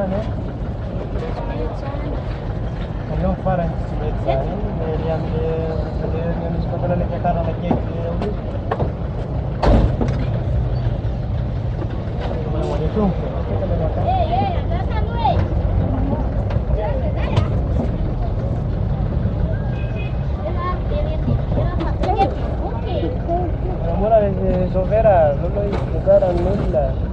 ne? Andiamo a fare anche mezzani, vediamo le scopole che fanno le chiacchiere. Come la voglio tu? Mura de sofera, non lo giocare a nulla.